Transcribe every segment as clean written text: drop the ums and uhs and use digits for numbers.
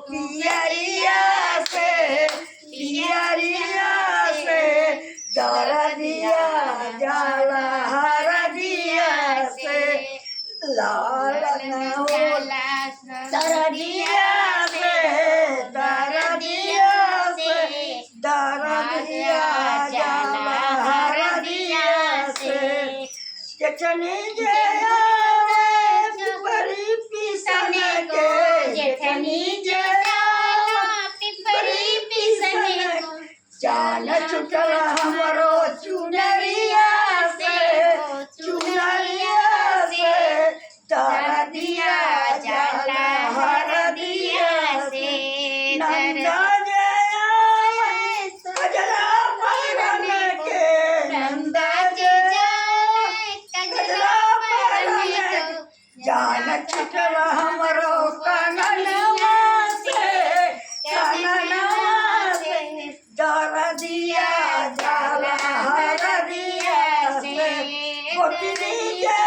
पियरिया से दरदिया जाला हरदिया से लाल न होला दरदिया से दरदिया जाला हरदिया से चचनी जे आवे पिपरी पिसने को जेठनी जे पिपरी पिसने को जान छुटल हमरो चुनरिया से दरदिया जाला हरदिया से नंदा जे आवे कजरा परने के नंदा जे कजरा परने जान छुटल हमरो कननवा से दरदिया जाला हरदिया से गोतनी जे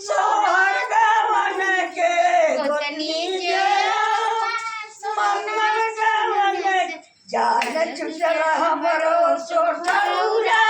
सोहर गवन के गोतनी जे मंगल गवन जान छुटल हमरो सोठौरा